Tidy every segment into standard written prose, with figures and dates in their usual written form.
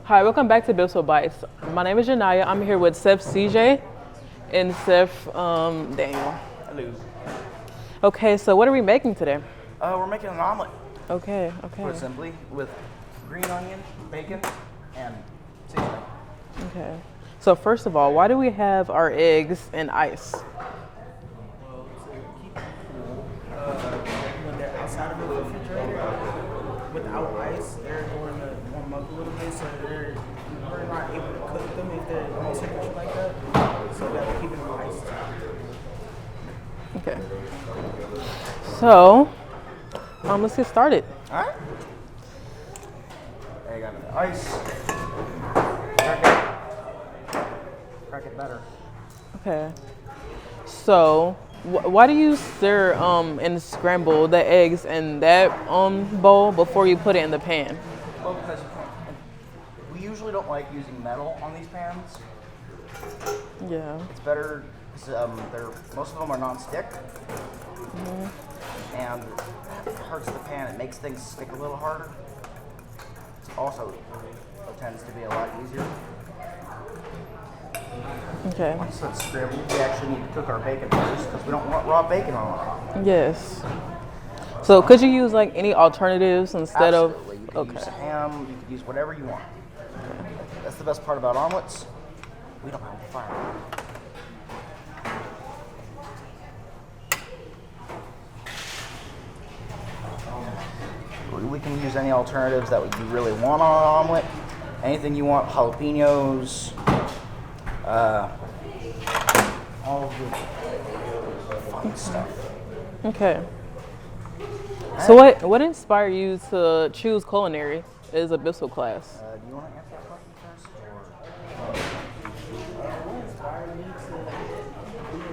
Hi, welcome back to Bpstil Bites. My name is Janaya. I'm here with Chef CJ and Chef Daniel. Hello. Okay, so what are we making today? We're making an omelet. Okay. Put it simply, with green onion, bacon, and seasoning. Okay. So first of all, why do we have our eggs in ice? Well, to keep them cool, when they're outside of the refrigerator, without ice, they're going to warm up a little bit, so we're not able to cook them if they're on temperature like that. So that we're keeping them iced. Okay. So, let's get started. All right. There you got the ice. Crack it better. Okay. So, why do you stir and scramble the eggs in that bowl before you put it in the pan? Well, because we usually don't like using metal on these pans. Yeah. It's better because most of them are non-stick, and it hurts the pan. It makes things stick a little harder. It also tends to be a lot easier. Okay. Once it's scrambled, we actually need to cook our bacon first because we don't want raw bacon on our Yes. So could you use like any alternatives instead Absolutely. of? You could use ham. You could use whatever you want. That's the best part about omelets. We don't have a fire. We can use any alternatives that you really want on an omelet. Anything you want, jalapenos, all of the fun stuff. Okay. So what inspired you to choose culinary as a Bpstil class? Do you want to answer that question first? What inspired me to be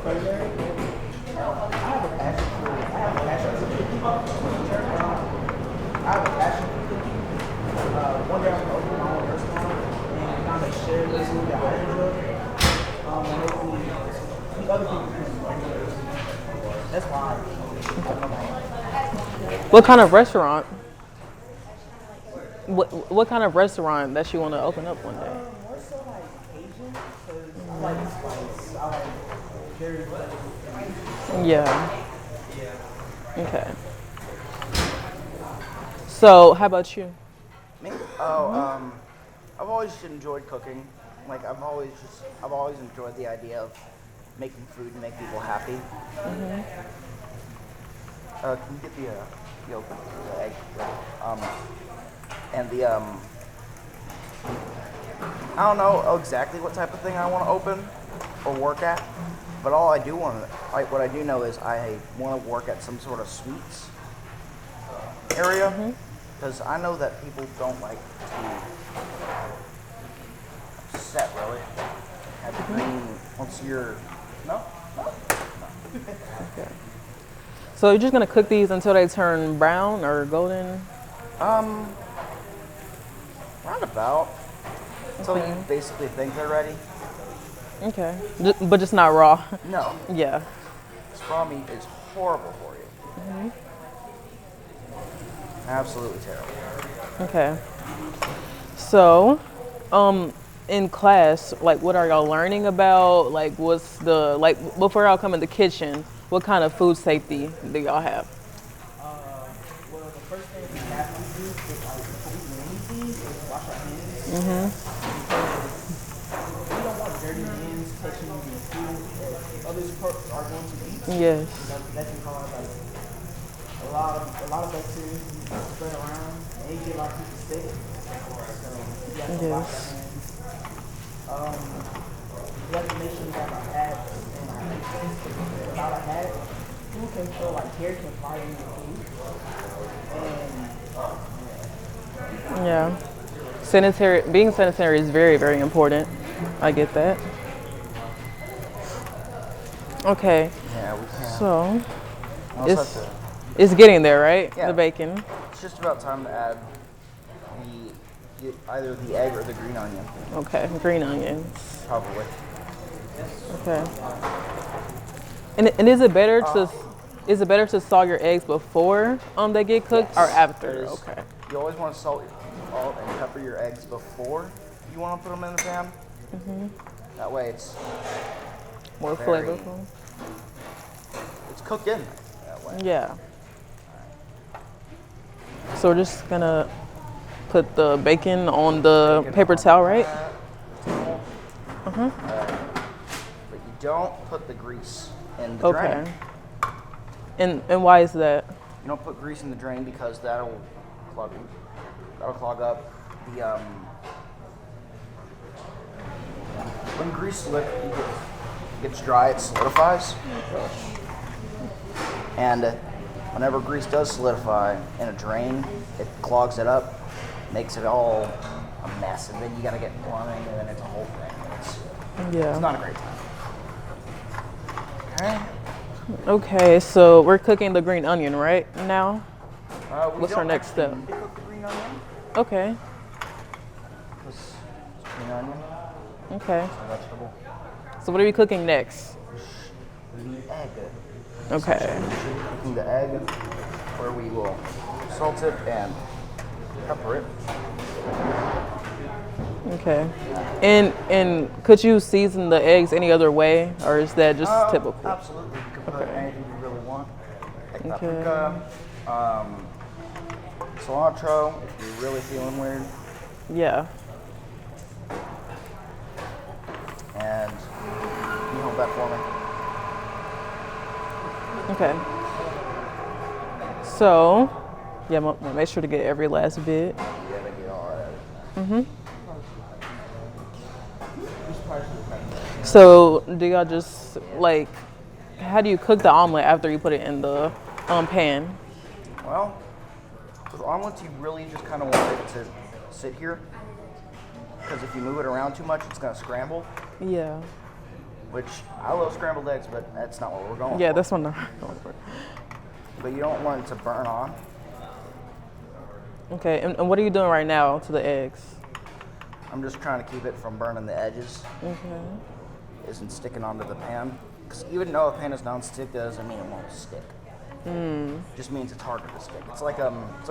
culinary? I have a passion for cooking. One day I'm going to open my own restaurant and kind of share this food that I enjoy. And hopefully see other people cook. That's why What kind of restaurant? What kind of restaurant that you want to open up one day? more so like Asian, because I like spice. I like very flavorful. Yeah. Okay. So how about you? Me? I've always enjoyed cooking. Like I've always enjoyed the idea of making food and make people happy. Can you get the yolk of the egg ready? And I don't know exactly what type of thing I want to open or work at, but what I do know is I want to work at some sort of sweets area, because I know that people don't like to set really. Have the green once you're no. Okay. So you're just gonna cook these until they turn brown or golden? Roundabout. Until you basically think they're ready. Okay. But just not raw. No, Yeah. raw meat is horrible for you. Absolutely terrible. Okay. So, in class, like, what are y'all learning about? Like, what's the before y'all come in the kitchen? What kind of food safety do y'all have? Well, the first thing we have to do is before we do anything is wash our hands. We don't want dirty hands touching the food that others are going to eat. Yes. That can cause a lot of bacteria to spread around and get a lot of people sick. So you have to wash our hands. We have to make sure we have our hats and our hands. Without a hat, food can feel like hair can fly in your food. And Yeah. Being sanitary is very, very important. I get that. Okay. yeah, we can. So, We also have it's getting there, right? Yeah. The bacon. it's just about time to add either the egg or the green onion, Okay. Green onions. probably. Okay. And is it better to salt your eggs before they get cooked or Yes, after? it is. Okay. You always want to salt salt and pepper your eggs before you want to put them in the pan. That way it's More very- flavorful. it's cooked in that way. Yeah. So we're just gonna put the bacon on the Bacon paper on towel, right? that towel. But you don't put the grease in the Okay. drain. And why is that? You don't put grease in the drain because that'll clog up the when grease gets dry, it solidifies. And whenever grease does solidify in a drain, it clogs it up, makes it all a mess, and then you gotta get plumbing, and then it's a whole thing. Yeah. It's not a great time. Okay. Okay, so we're cooking the green onion right now. What's our We don't next actually step? need to cook the green onion, Okay. because it's green onion, Okay. it's a vegetable. So what are we cooking next? The egg. Okay. Cooking the egg, where we will salt it and pepper it. Okay. And could you season the eggs any other way, or is that just typical? Absolutely, you can put anything you really want. Like Okay. paprika, cilantro, if you're really feeling weird. Yeah. And can you hold that for me? Okay. So, yeah, I'm gonna make sure to get every last bit. You gotta get all that. So, do y'all just like, how do you cook the omelet after you put it in the pan? Well, with omelets, you really just kind of want it to sit here. Because if you move it around too much, it's gonna scramble. Yeah. Which, I love scrambled eggs, but that's not what we're going Yeah, for. that's one. Okay. But you don't want it to burn on. And what are you doing right now to the eggs? I'm just trying to keep it from burning the edges. Okay. Isn't sticking onto the pan. Because even though a pan is non-stick, doesn't mean it won't stick. Just means it's harder to stick. It's like a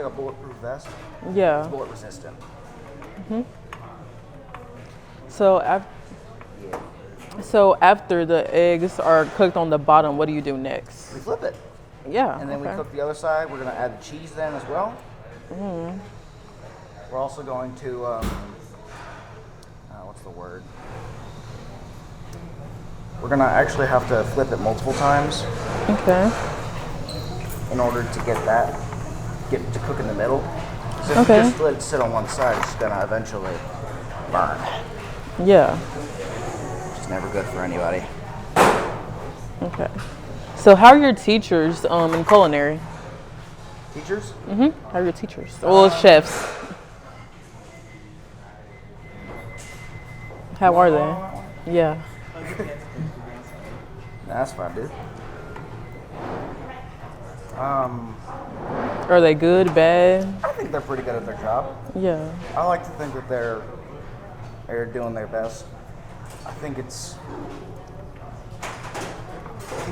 bulletproof vest. Yeah. It's bullet resistant. So Yeah. after the eggs are cooked on the bottom, what do you do next? We flip it, Yeah. and then okay. we cook the other side. We're gonna add the cheese then as well. We're also going to what's the word? We're gonna actually have to flip it multiple times Okay. in order to get it to cook in the middle. So if Okay. you just let it sit on one side, it's gonna eventually burn, Yeah. which is never good for anybody. Okay. So how are your teachers in culinary? Teachers? How are your teachers? Well, chefs. How are they? Yeah. That's fine, dude. Are they good, bad? I think they're pretty good at their job. Yeah. I like to think that they're doing their best. I think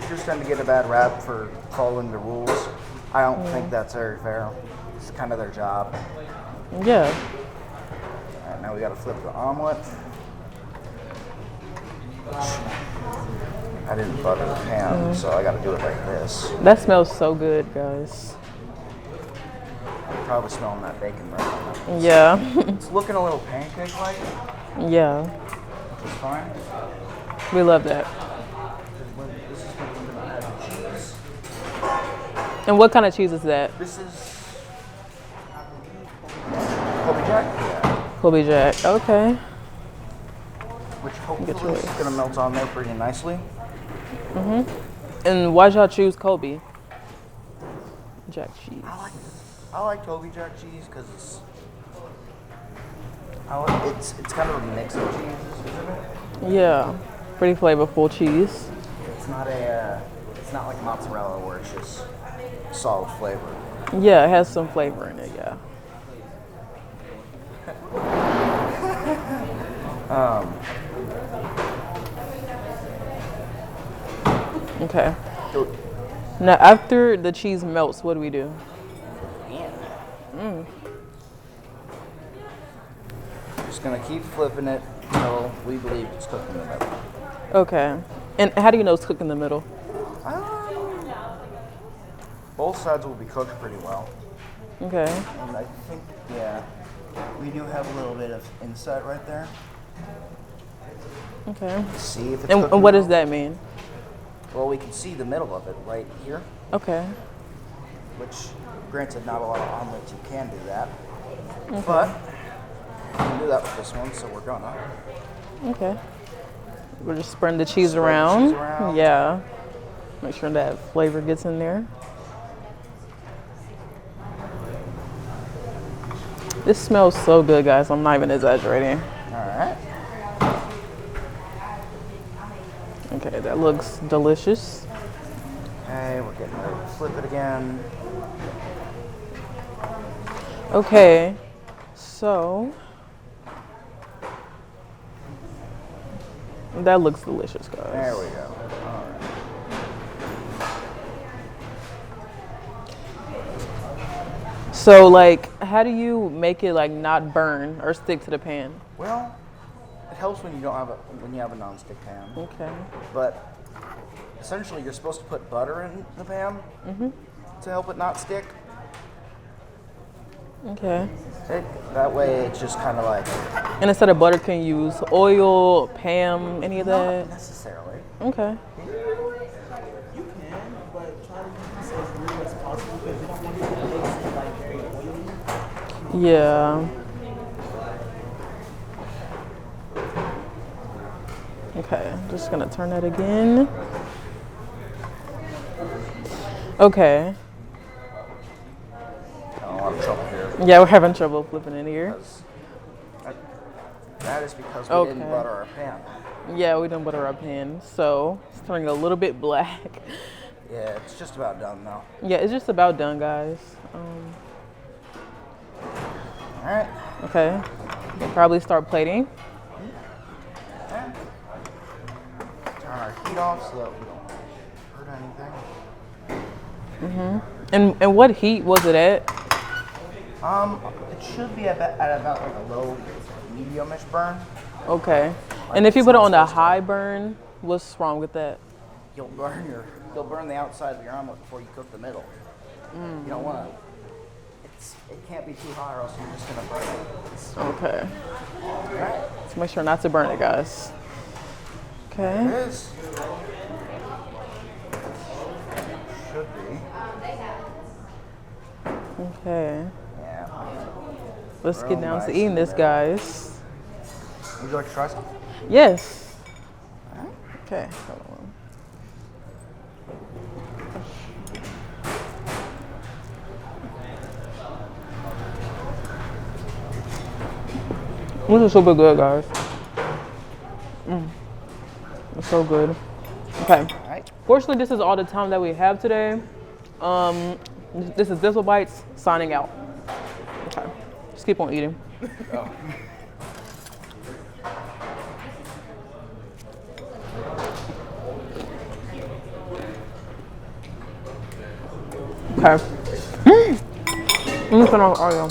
teachers tend to get a bad rap for following the rules. I don't think that's very fair. It's kind of their job. Yeah. All right, now we got to flip the omelet. I didn't butter the pan, so I got to do it like this. That smells so good, guys. I'm probably smelling that bacon right now. Yeah. It's looking a little pancake-like, Yeah. which is fine. We love that. This is when we're going to add the cheese. And what kind of cheese is that? This is Colby Jack. Yeah. Colby Jack. Okay. Which hopefully choice. is going to melt on there pretty nicely. And why'd y'all choose Colby Jack cheese? I like Colby Jack cheese because it's kind of a mix of cheeses, isn't it? Yeah. Pretty flavorful cheese. It's not like mozzarella where it's just solid flavor. Yeah, it has some flavor in it, yeah. Okay. So, Now, after the cheese melts, what do we do? and gonna keep flipping it until we believe it's cooked in the middle. Okay. And how do you know it's cooked in the middle? Both sides will be cooked pretty well. Okay. And I think, yeah, we do have a little bit of insight right there. Okay. See if it's And, cooked and in what the does that mean? middle. Well, we can see the middle of it right here, Okay. which, granted, not a lot of omelets you can do that. But we can do that with this one, so we're gonna. Okay. We're just spreading the cheese Spread the around. cheese around. Yeah. Make sure that flavor gets in there. This smells so good, guys. I'm not even exaggerating. All right. Okay, that looks delicious. Okay, we're getting ready to flip it again. Okay, so that looks delicious, guys. There we go. All right. So, like, how do you make it like not burn or stick to the pan? Well, it helps when you don't have when you have a non-stick pan. Okay. But essentially, you're supposed to put butter in the pan to help it not stick. Okay. That way, it's just kind of like And instead of butter, can you use oil, Pam, any of not that? necessarily. Okay. You can, but try to keep this as real as possible because you don't want it to taste like very oily. Yeah. Okay, just gonna turn that again. Okay. A lot of trouble here. Yeah, we're having trouble flipping in here. That is because we didn't Okay. butter our pan. Yeah, we done butter our pan, so it's turning a little bit black. Yeah, it's just about done now. Yeah, it's just about done, guys. All right. Okay, we'll probably start plating. Okay. Turn our heat off so that we don't hurt anything. And what heat was it at? It should be at about like a low, medium-ish burn. Okay. And if you put it on the high burn, what's wrong with that? You'll burn the outside of your omelet before you cook the middle. You don't want to. It can't be too hot, or else you're just gonna burn it. Okay. All right. Let's make sure not to burn it, guys. It Okay. is. Should be. Okay. Yeah. Let's Real get down nice to eating in this, there. guys. Would you like to try some? Yes. Okay. Hold on. This is super good, guys. It's so good. Okay. All right. Fortunately, this is all the time that we have today. This is Dizzle Bites signing out. Okay. Just keep on eating. Okay. Let me turn on audio.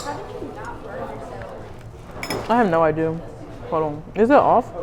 I have no idea. Hold on. Is it off?